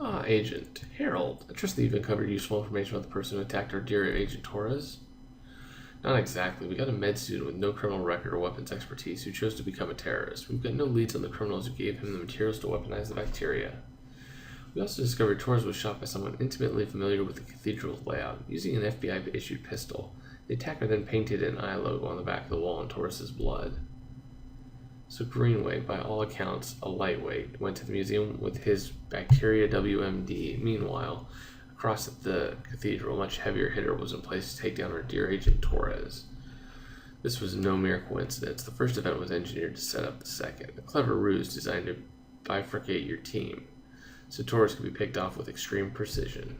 Ah, Agent. Harold. I trust that you've uncovered useful information about the person who attacked our dear Agent Torres. Not exactly. We got a med student with no criminal record or weapons expertise who chose to become a terrorist. We've got no leads on the criminals who gave him the materials to weaponize the bacteria. We also discovered Torres was shot by someone intimately familiar with the cathedral's layout, using an FBI-issued pistol. The attacker then painted an eye logo on the back of the wall in Torres' blood. So Greenway, by all accounts, a lightweight, went to the museum with his bacteria WMD. Meanwhile, across at the cathedral, a much heavier hitter was in place to take down our dear Agent Torres. This was no mere coincidence. The first event was engineered to set up the second, a clever ruse designed to bifurcate your team, so Torres could be picked off with extreme precision.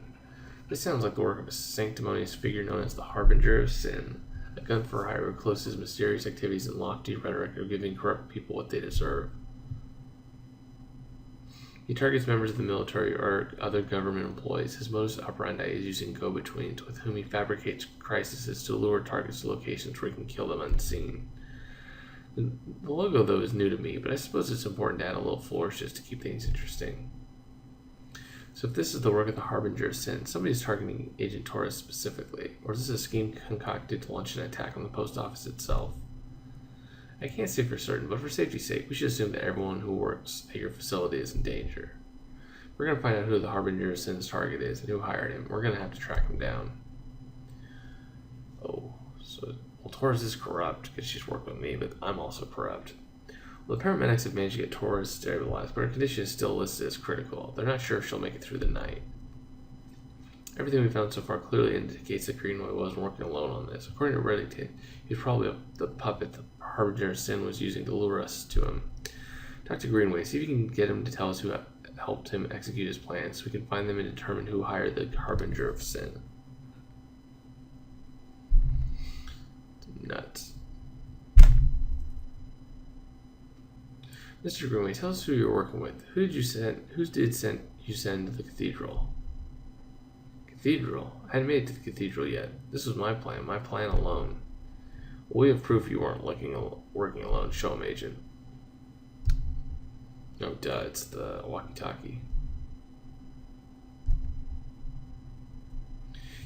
This sounds like the work of a sanctimonious figure known as the Harbinger of Sin, a gun for hire who cloaks his mysterious activities and lofty rhetoric of giving corrupt people what they deserve. He targets members of the military or other government employees. His modus operandi is using go-betweens with whom he fabricates crises to lure targets to locations where he can kill them unseen. The logo, though, is new to me, but I suppose it's important to add a little flourish just to keep things interesting. So if this is the work of the Harbinger of Sin, somebody's targeting Agent Torres specifically, or is this a scheme concocted to launch an attack on the post office itself? I can't say for certain, but for safety's sake, we should assume that everyone who works at your facility is in danger. We're going to find out who the Harbinger of Sin's target is and who hired him. We're going to have to track him down. Oh, so Torres is corrupt because she's worked with me, but I'm also corrupt. Well, the paramedics have managed to get Torres stabilized, but her condition is still listed as critical. They're not sure if she'll make it through the night. Everything we found so far clearly indicates that Greenway wasn't working alone on this. According to Reddington, he's probably the puppet the Harbinger of Sin was using to lure us to him. Talk to Greenway, see if you can get him to tell us who helped him execute his plans, so we can find them and determine who hired the Harbinger of Sin. Nuts. Mr. Greenway, tell us who you're working with. Who did you send to the cathedral? Cathedral? I hadn't made it to the cathedral yet. This was my plan alone. Well, we have proof you weren't working alone. Show him, Agent. Oh, duh, it's the walkie-talkie.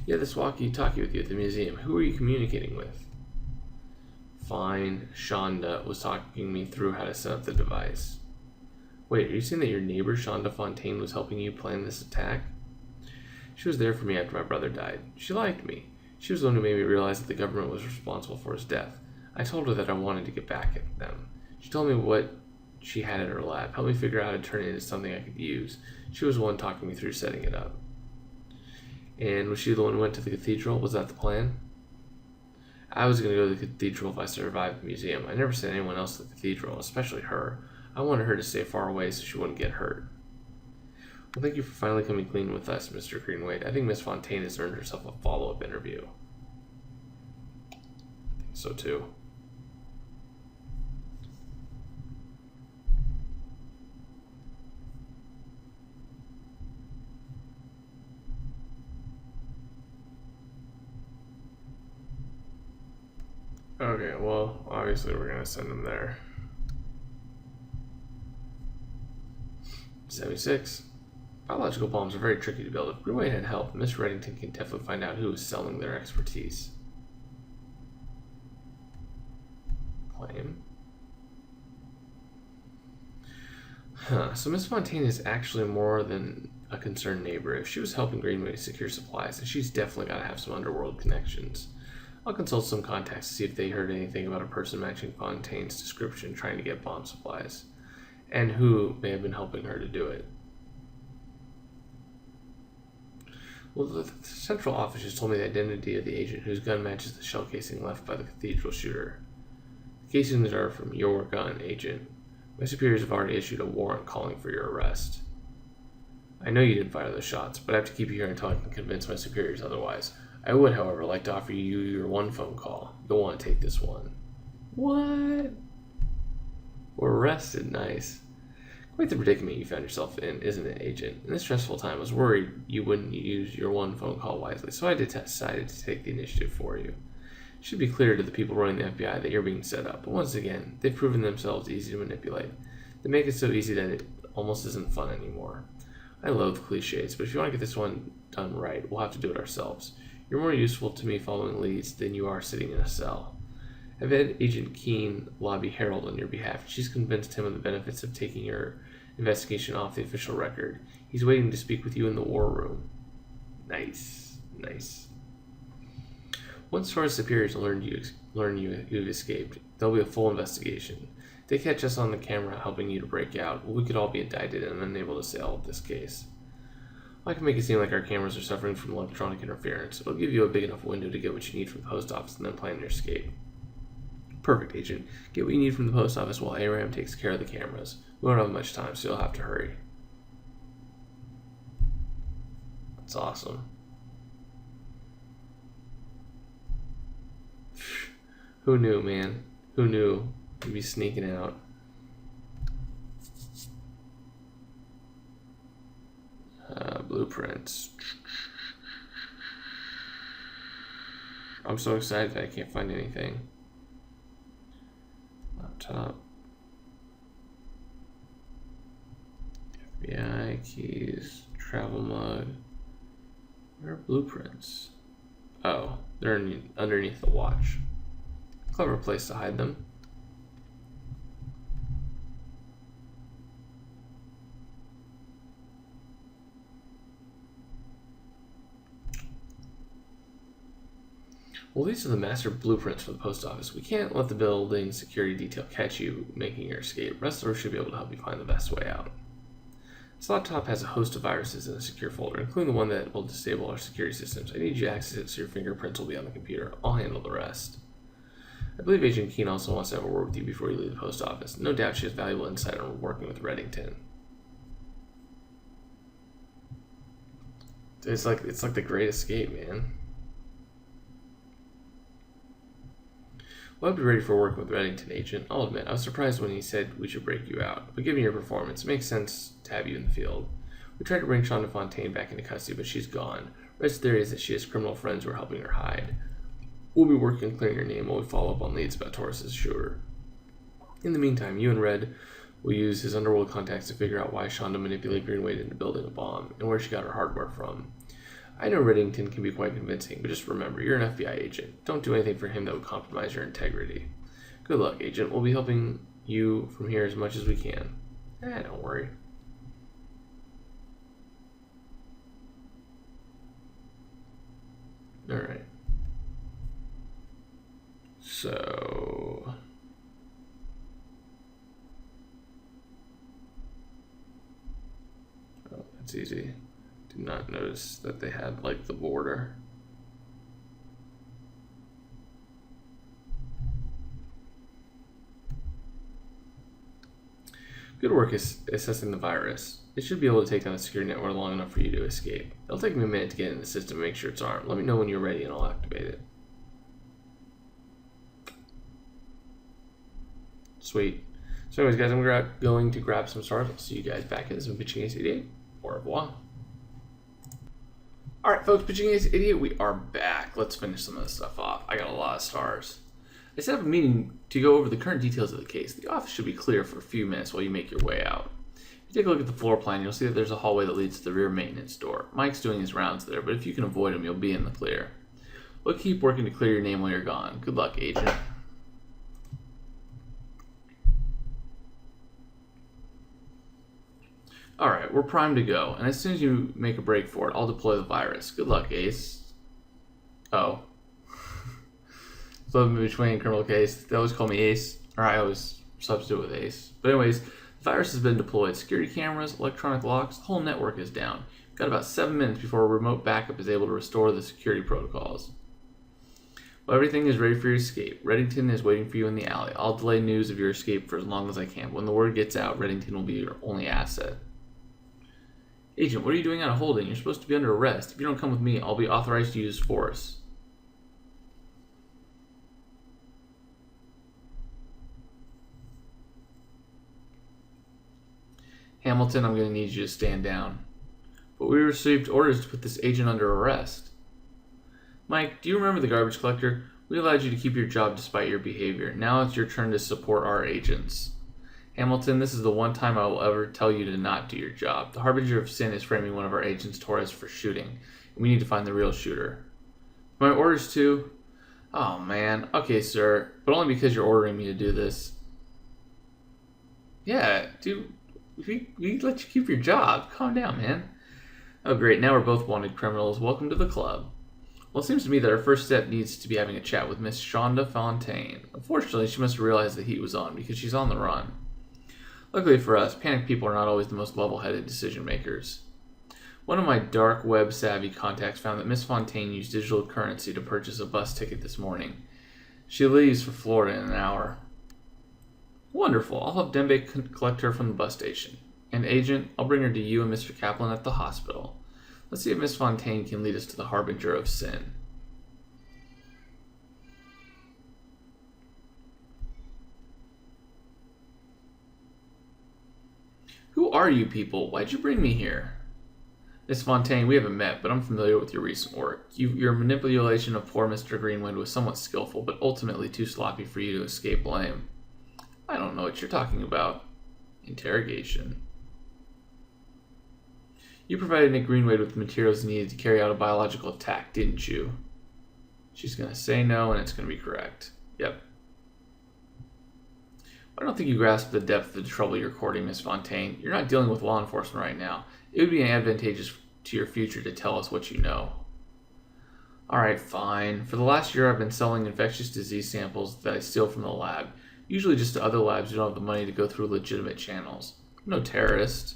Yeah, this walkie-talkie with you at the museum. Who are you communicating with? Fine, Shonda was talking me through how to set up the device. Wait, are you saying that your neighbor Shonda Fontaine was helping you plan this attack? She was there for me after my brother died. She liked me. She was the one who made me realize that the government was responsible for his death. I told her that I wanted to get back at them. She told me what she had in her lab, helped me figure out how to turn it into something I could use. She was the one talking me through setting it up. And was she the one who went to the cathedral? Was that the plan? I was going to go to the cathedral if I survived the museum. I never sent anyone else to the cathedral, especially her. I wanted her to stay far away so she wouldn't get hurt. Well, thank you for finally coming clean with us, Mr. Greenway. I think Miss Fontaine has earned herself a follow-up interview. I think so, too. Okay, well, obviously we're going to send him there. 76. Biological bombs are very tricky to build. If Greenway had help, Miss Reddington can definitely find out who is selling their expertise. Claim. So Miss Fontaine is actually more than a concerned neighbor. If she was helping Greenway secure supplies, then she's definitely got to have some underworld connections. I'll consult some contacts to see if they heard anything about a person matching Fontaine's description trying to get bomb supplies, and who may have been helping her to do it. Well, the central office just told me the identity of the agent whose gun matches the shell casing left by the cathedral shooter. The casings are from your gun, Agent. My superiors have already issued a warrant calling for your arrest. I know you didn't fire those shots, but I have to keep you here until I can convince my superiors otherwise. I would, however, like to offer you your one phone call. You'll want to take this one. What? We're arrested. Nice. Quite the predicament you found yourself in, isn't it, Agent? In this stressful time, I was worried you wouldn't use your one phone call wisely, so I decided to take the initiative for you. It should be clear to the people running the FBI that you're being set up, but once again, they've proven themselves easy to manipulate. They make it so easy that it almost isn't fun anymore. I loathe cliches, but if you want to get this one done right, we'll have to do it ourselves. You're more useful to me following leads than you are sitting in a cell. I've had Agent Keene lobby Harold on your behalf. She's convinced him of the benefits of taking your investigation off the official record. He's waiting to speak with you in the war room. Nice. Once Torres' superiors learn you've escaped, there'll be a full investigation. If they catch us on the camera helping you to break out, we could all be indicted and unable to settle this case. I can make it seem like our cameras are suffering from electronic interference. It'll give you a big enough window to get what you need from the post office and then plan your escape. Perfect, Agent. Get what you need from the post office while ARAM takes care of the cameras. We won't have much time, so you'll have to hurry. That's awesome. Who knew, man? Who knew you'd be sneaking out? Blueprints. I'm so excited that I can't find anything. Laptop. FBI keys. Travel mug. Where are blueprints? Oh, they're underneath the watch. Clever place to hide them. Well, these are the master blueprints for the post office. We can't let the building security detail catch you making your escape. Rest of us should be able to help you find the best way out. This laptop has a host of viruses in a secure folder, including the one that will disable our security systems. I need you to access it so your fingerprints will be on the computer. I'll handle the rest. I believe Agent Keene also wants to have a word with you before you leave the post office. No doubt she has valuable insight on working with Reddington. It's like the great escape, man. Well, I'll be ready for working with Reddington, Agent. I'll admit, I was surprised when he said we should break you out. But given your performance, it makes sense to have you in the field. We tried to bring Shonda Fontaine back into custody, but she's gone. Red's theory is that she has criminal friends who are helping her hide. We'll be working on clearing your name while we follow up on leads about Torres' shooter. In the meantime, you and Red will use his underworld contacts to figure out why Shonda manipulated Greenway into building a bomb and where she got her hardware from. I know Reddington can be quite convincing, but just remember, you're an FBI agent. Don't do anything for him that would compromise your integrity. Good luck, Agent. We'll be helping you from here as much as we can. Don't worry. Alright. So... oh, that's easy. Did not notice that they had, like, the border. Good work assessing the virus. It should be able to take down the security network long enough for you to escape. It'll take me a minute to get in the system and make sure it's armed. Let me know when you're ready and I'll activate it. Sweet. So anyways, guys, I'm going to grab some stars. I'll see you guys back in some Pitching Ace 88. Au revoir. Alright, folks, Pitching Ace 88, we are back. Let's finish some of this stuff off. I got a lot of stars. I set up a meeting to go over the current details of the case. The office should be clear for a few minutes while you make your way out. If you take a look at the floor plan, you'll see that there's a hallway that leads to the rear maintenance door. Mike's doing his rounds there, but if you can avoid him, you'll be in the clear. We'll keep working to clear your name while you're gone. Good luck, Agent. Alright, we're primed to go, and as soon as you make a break for it, I'll deploy the virus. Good luck, Ace. Oh. Flip between criminal case. They always call me Ace, or I always substitute with Ace. But anyways, the virus has been deployed. Security cameras, electronic locks, the whole network is down. We've got about 7 minutes before a remote backup is able to restore the security protocols. Well, everything is ready for your escape. Reddington is waiting for you in the alley. I'll delay news of your escape for as long as I can. When the word gets out, Reddington will be your only asset. Agent, what are you doing out of holding? You're supposed to be under arrest. If you don't come with me, I'll be authorized to use force. Hamilton, I'm going to need you to stand down. But we received orders to put this agent under arrest. Mike, do you remember the garbage collector? We allowed you to keep your job despite your behavior. Now it's your turn to support our agents. Hamilton, this is the one time I will ever tell you to not do your job. The Harbinger of Sin is framing one of our agents, Torres, for shooting. And we need to find the real shooter. My orders too? Oh, man. Okay, sir. But only because you're ordering me to do this. Yeah, dude. We let you keep your job. Calm down, man. Oh, great. Now we're both wanted criminals. Welcome to the club. Well, it seems to me that our first step needs to be having a chat with Miss Shonda Fontaine. Unfortunately, she must have realized the heat was on because she's on the run. Luckily for us, panicked people are not always the most level-headed decision makers. One of my dark web savvy contacts found that Miss Fontaine used digital currency to purchase a bus ticket this morning. She leaves for Florida in an hour. Wonderful. I'll have Dembe collect her from the bus station. And agent, I'll bring her to you and Mr. Kaplan at the hospital. Let's see if Miss Fontaine can lead us to the Harbinger of Sin. Who are you people? Why'd you bring me here? Miss Fontaine, we haven't met, but I'm familiar with your recent work. Your manipulation of poor Mr. Greenway was somewhat skillful, but ultimately too sloppy for you to escape blame. I don't know what you're talking about. Interrogation. You provided Nick Greenway with the materials needed to carry out a biological attack, didn't you? She's going to say no, and it's going to be correct. Yep. I don't think you grasp the depth of the trouble you're courting, Miss Fontaine. You're not dealing with law enforcement right now. It would be advantageous to your future to tell us what you know. Alright, fine. For the last year I've been selling infectious disease samples that I steal from the lab. Usually just to other labs who don't have the money to go through legitimate channels. I'm no terrorist.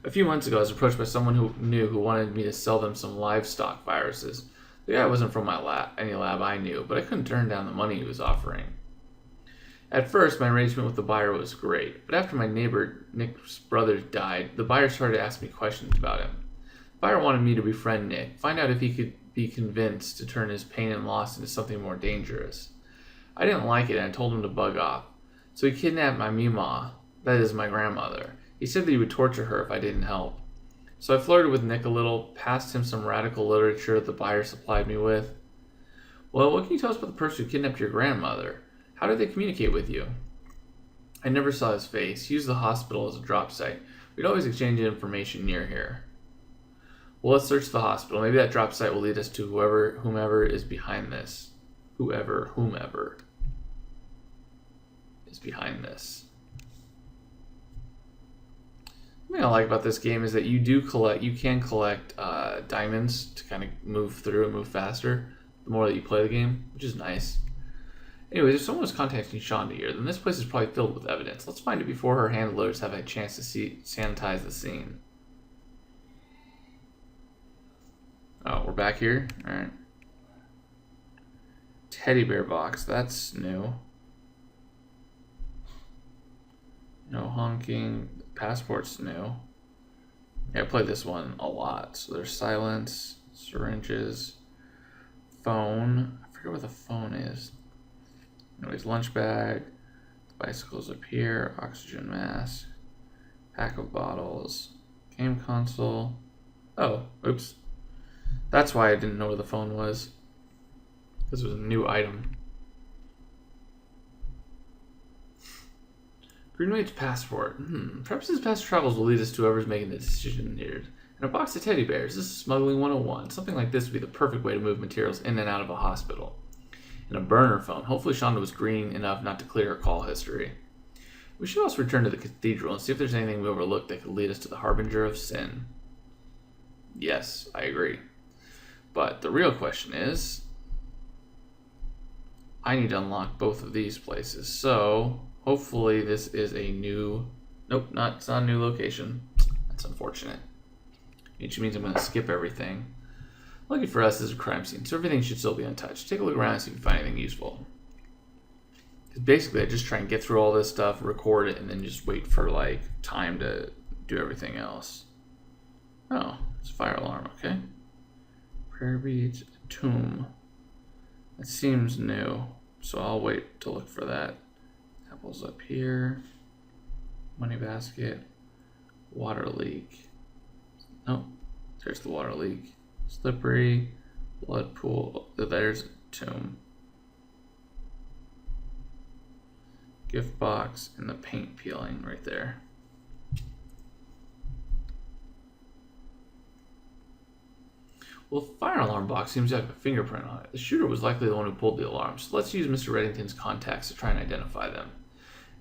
A few months ago I was approached by someone who wanted me to sell them some livestock viruses. The guy wasn't from any lab I knew, but I couldn't turn down the money he was offering. At first, my arrangement with the buyer was great, but after my neighbor Nick's brother died, the buyer started to ask me questions about him. The buyer wanted me to befriend Nick, find out if he could be convinced to turn his pain and loss into something more dangerous. I didn't like it and I told him to bug off. So he kidnapped my Mima, that is my grandmother. He said that he would torture her if I didn't help. So I flirted with Nick a little, passed him some radical literature the buyer supplied me with. Well, what can you tell us about the person who kidnapped your grandmother? How did they communicate with you? I never saw his face. He used the hospital as a drop site. We'd always exchange information near here. Well, let's search the hospital. Maybe that drop site will lead us to whomever is behind this. Whomever is behind this. The thing I like about this game is that you can collect diamonds to kind of move through and move faster the more that you play the game, which is nice. Anyways, if someone was contacting Shonda here, then this place is probably filled with evidence. Let's find it before her handlers have a chance to sanitize the scene. Oh, we're back here? Alright. Teddy bear box, that's new. No honking. Passport's new. Yeah, I played this one a lot. So there's silence, syringes, phone. I forget what the phone is. Anyways, lunch bag, bicycles up here, oxygen mask, pack of bottles, game console. Oh, oops. That's why I didn't know where the phone was. This was a new item. Greenway's passport. Perhaps his past travels will lead us to whoever's making the decision here. And a box of teddy bears. This is smuggling 101. Something like this would be the perfect way to move materials in and out of a hospital. And a burner phone. Hopefully Shonda was green enough not to clear her call history. We should also return to the cathedral and see if there's anything we overlooked that could lead us to the Harbinger of Sin. Yes, I agree. But the real question is, I need to unlock both of these places. So hopefully this is a new... Nope, it's not a new location. That's unfortunate. Which means I'm going to skip everything. Lucky for us, this is a crime scene, so everything should still be untouched. Take a look around and see if you find anything useful. Because basically, I just try and get through all this stuff, record it, and then just wait for, like, time to do everything else. Oh, it's a fire alarm, okay. Prayer beads, tomb. That seems new, so I'll wait to look for that. Apples up here. Money basket. Water leak. Nope, there's the water leak. Slippery, blood pool, there's a tomb. Gift box and the paint peeling right there. Well, the fire alarm box seems to have a fingerprint on it. The shooter was likely the one who pulled the alarm, so let's use Mr. Reddington's contacts to try and identify them.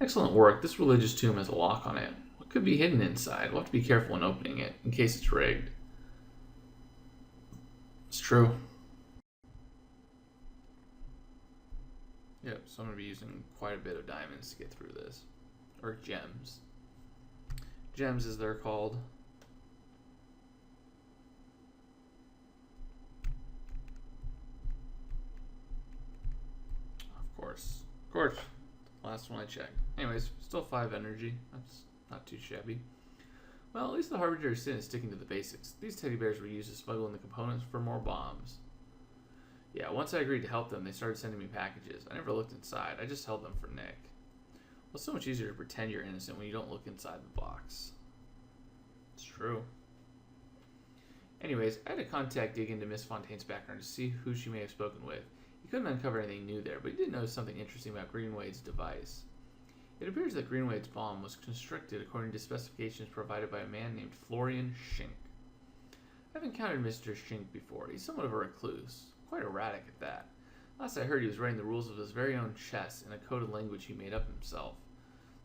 Excellent work. This religious tomb has a lock on it. What could be hidden inside? We'll have to be careful when opening it, in case it's rigged. It's true. Yep, so I'm going to be using quite a bit of diamonds to get through this. Or gems. Gems, as they're called. Of course. Last one I checked. Anyways, still 5 energy. That's not too shabby. Well, at least the Harbinger sin is sticking to the basics. These teddy bears were used to smuggle in the components for more bombs. Yeah, once I agreed to help them, they started sending me packages. I never looked inside. I just held them for Nick. Well, it's so much easier to pretend you're innocent when you don't look inside the box. It's true. Anyways, I had a contact dig into Miss Fontaine's background to see who she may have spoken with. He couldn't uncover anything new there, but he did notice something interesting about Greenway's device. It appears that Greenway's bomb was constructed according to specifications provided by a man named Florian Schenk. I've encountered Mr. Schenk before. He's somewhat of a recluse, quite erratic at that. Last I heard, he was writing the rules of his very own chess in a coded language he made up himself.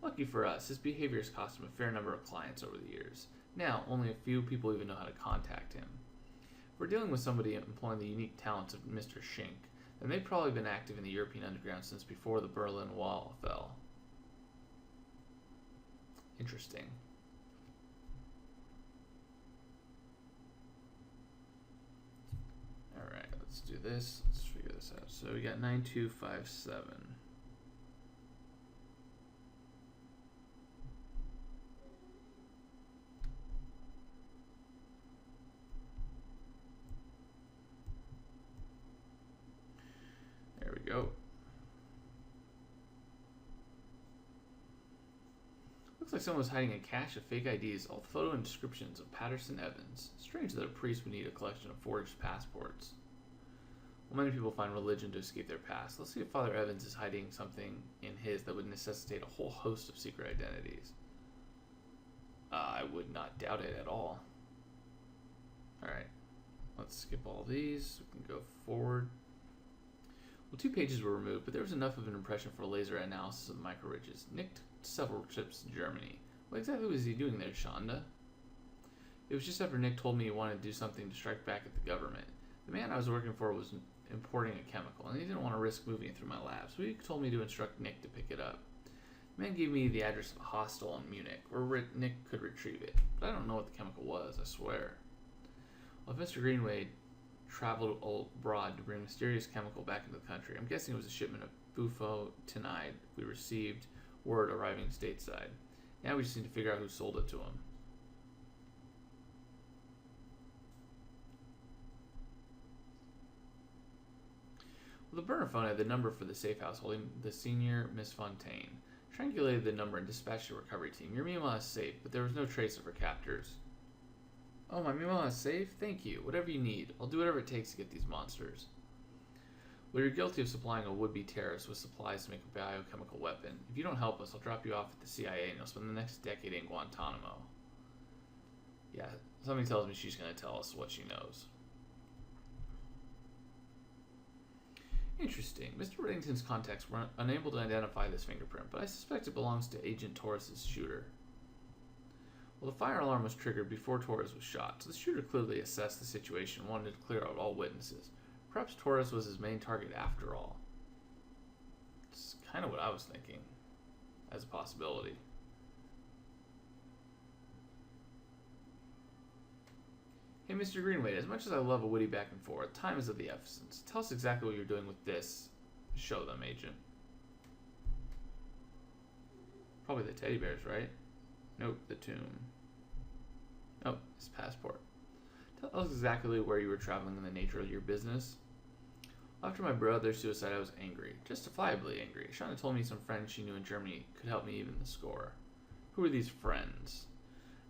Lucky for us, his behavior has cost him a fair number of clients over the years. Now, only a few people even know how to contact him. If we're dealing with somebody employing the unique talents of Mr. Schenk, then they've probably been active in the European underground since before the Berlin Wall fell. Interesting. Alright, let's do this. Let's figure this out. So we got 9257. There we go. Looks like someone was hiding a cache of fake IDs, all photo and descriptions of Patterson Evans. Strange that a priest would need a collection of forged passports. Well, many people find religion to escape their past. Let's see if Father Evans is hiding something in his that would necessitate a whole host of secret identities. I would not doubt it at all. Alright, let's skip all these. We can go forward. Well, 2 pages were removed, but there was enough of an impression for a laser analysis of the micro-ridges. Nick took several trips to Germany. What exactly was he doing there, Shonda? It was just after Nick told me he wanted to do something to strike back at the government. The man I was working for was importing a chemical, and he didn't want to risk moving it through my lab, so he told me to instruct Nick to pick it up. The man gave me the address of a hostel in Munich, where Nick could retrieve it, but I don't know what the chemical was, I swear. Well, if Mr. Greenway traveled abroad to bring mysterious chemical back into the country, I'm guessing it was a shipment of bufotenide we received word arriving stateside. Now we just need to figure out who sold it to him. Well, the burner phone had the number for the safe house holding the senior Miss Fontaine. Triangulated the number and dispatched a recovery team. Your Mima is safe, but there was no trace of her captors. Oh, my Mima is safe? Thank you. Whatever you need. I'll do whatever it takes to get these monsters. Well, you're guilty of supplying a would-be terrorist with supplies to make a biochemical weapon. If you don't help us, I'll drop you off at the CIA and you'll spend the next decade in Guantanamo. Yeah, something tells me she's going to tell us what she knows. Interesting. Mr. Reddington's contacts were unable to identify this fingerprint, but I suspect it belongs to Agent Torres's shooter. Well, the fire alarm was triggered before Torres was shot, so the shooter clearly assessed the situation and wanted to clear out all witnesses. Perhaps Torres was his main target after all. It's kind of what I was thinking, as a possibility. Hey, Mr. Greenway, as much as I love a witty back and forth, time is of the essence. Tell us exactly what you're doing with this. Show them, Agent. Probably the teddy bears, right? Nope, the tomb. Oh, his passport. Tell us exactly where you were traveling and the nature of your business. After my brother's suicide, I was angry. Justifiably angry. Shauna told me some friends she knew in Germany could help me even the score. Who are these friends?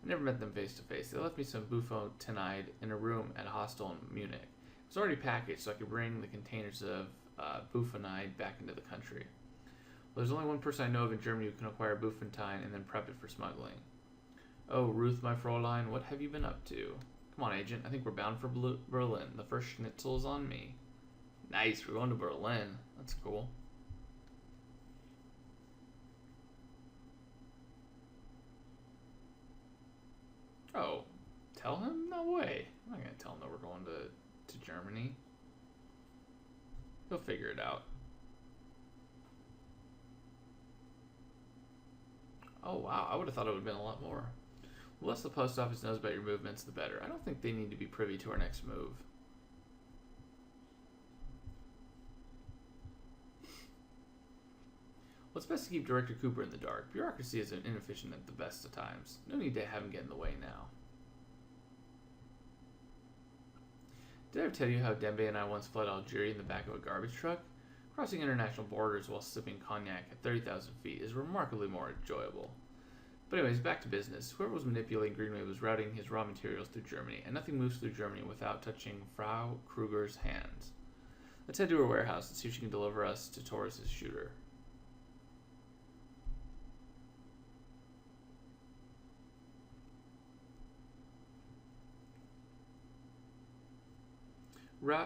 I never met them face to face. They left me some bufotenide in a room at a hostel in Munich. It was already packaged so I could bring the containers of bufonide back into the country. Well, there's only one person I know of in Germany who can acquire Fontaine and then prep it for smuggling. Oh, Ruth, my Fräulein, what have you been up to? Come on, agent. I think we're bound for Berlin. The first schnitzel is on me. Nice, we're going to Berlin. That's cool. Oh, tell him? No way. I'm not going to tell him that we're going to Germany. He'll figure it out. Oh, wow. I would have thought it would have been a lot more. The less the post office knows about your movements, the better. I don't think they need to be privy to our next move. Well, it's best to keep Director Cooper in the dark. Bureaucracy is inefficient at the best of times. No need to have him get in the way now. Did I ever tell you how Dembe and I once fled Algeria in the back of a garbage truck? Crossing international borders while sipping cognac at 30,000 feet is remarkably more enjoyable. But anyways, back to business. Whoever was manipulating Greenway was routing his raw materials through Germany, and nothing moves through Germany without touching Frau Kruger's hands. Let's head to her warehouse and see if she can deliver us to Taurus's shooter.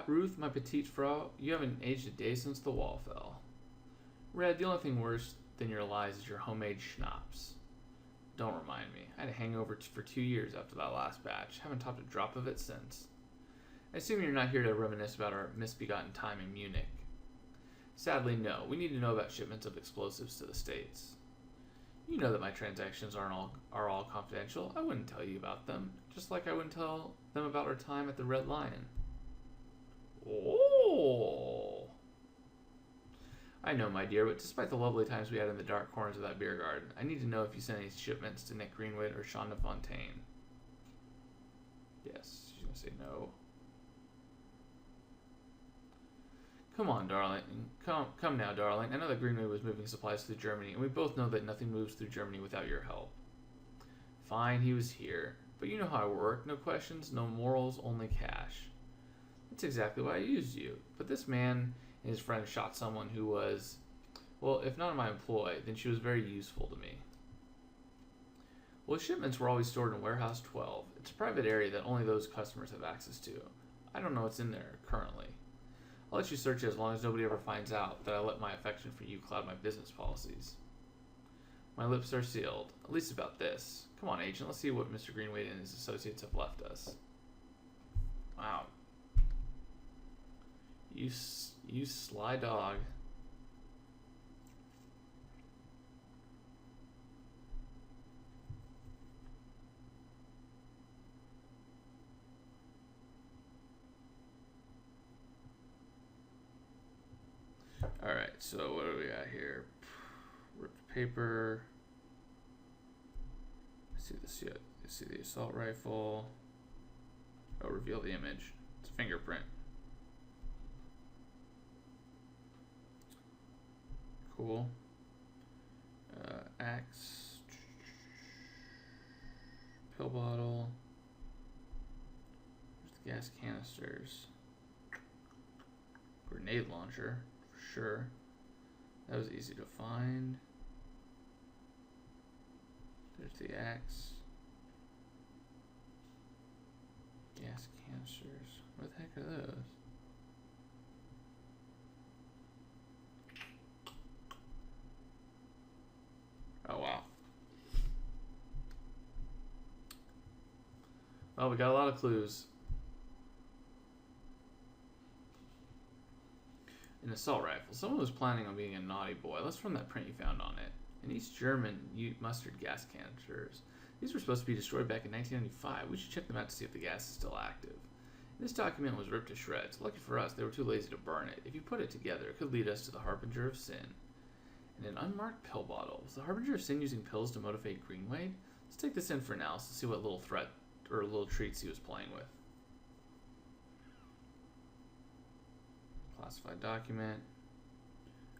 Ruth, my petite Frau, you haven't aged a day since the wall fell. Red, the only thing worse than your lies is your homemade schnapps. Don't remind me. I had a hangover for 2 years after that last batch. Haven't topped a drop of it since. I assume you're not here to reminisce about our misbegotten time in Munich. Sadly, no. We need to know about shipments of explosives to the States. You know that my transactions are all confidential. I wouldn't tell you about them, just like I wouldn't tell them about our time at the Red Lion. Oh! I know, my dear, but despite the lovely times we had in the dark corners of that beer garden, I need to know if you sent any shipments to Nick Greenway or Shonda Fontaine. Yes, she's going to say no. Come on, darling. Come now, darling. I know that Greenway was moving supplies through Germany, and we both know that nothing moves through Germany without your help. Fine, he was here. But you know how I work. No questions, no morals, only cash. That's exactly why I used you. But this man and his friend shot someone who was, well, if not in my employ, then she was very useful to me. Well, shipments were always stored in Warehouse 12. It's a private area that only those customers have access to. I don't know what's in there currently. I'll let you search it as long as nobody ever finds out that I let my affection for you cloud my business policies. My lips are sealed, at least about this. Come on, agent, let's see what Mr. Greenway and his associates have left us. Wow. You sly dog. Alright, so what do we got here? Ripped paper. See the assault rifle. Oh, reveal the image. It's a fingerprint. Cool. Axe. Pill bottle. There's the gas canisters. Grenade launcher, for sure. That was easy to find. There's the axe. Gas canisters. What the heck are those? Oh, wow. Well, we got a lot of clues. An assault rifle. Someone was planning on being a naughty boy. Let's from that print you found on it. And East German mustard gas canisters. These were supposed to be destroyed back in 1995. We should check them out to see if the gas is still active. This document was ripped to shreds. Lucky for us, they were too lazy to burn it. If you put it together, it could lead us to the Harbinger of Sin. And an unmarked pill bottle. Was the Harbinger of Sin using pills to motivate Greenway? Let's take this in for analysis, see what little threat or little treats he was playing with. Classified document.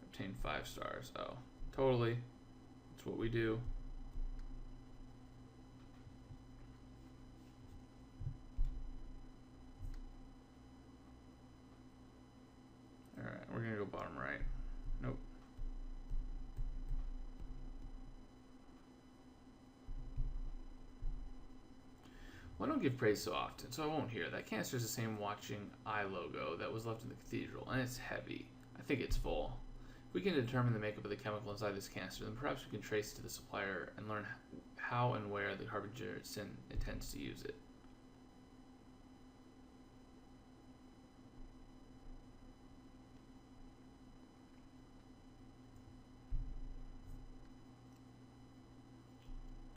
Obtain 5 stars. Oh, totally. That's what we do. Alright, we're gonna go bottom right. Nope. Well, I don't give praise so often, so I won't hear. That canister is the same watching eye logo that was left in the cathedral, and it's heavy. I think it's full. If we can determine the makeup of the chemical inside this canister, then perhaps we can trace it to the supplier and learn how and where the Harbinger Sin intends to use it.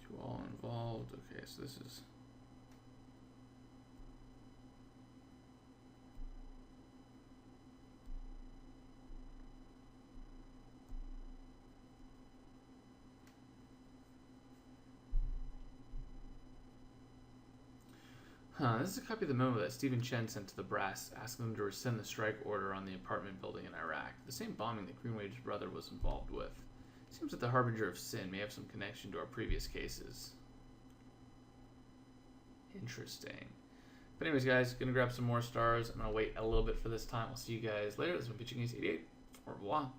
To all involved. Okay, so this is... This is a copy of the memo that Stephen Chen sent to the brass, asking them to rescind the strike order on the apartment building in Iraq, the same bombing that Greenway's brother was involved with. It seems that the Harbinger of Sin may have some connection to our previous cases. Interesting. But anyways, guys, gonna grab some more stars. I'm gonna wait a little bit for this time. I'll see you guys later. This has been Pitching Ace 88. Au revoir.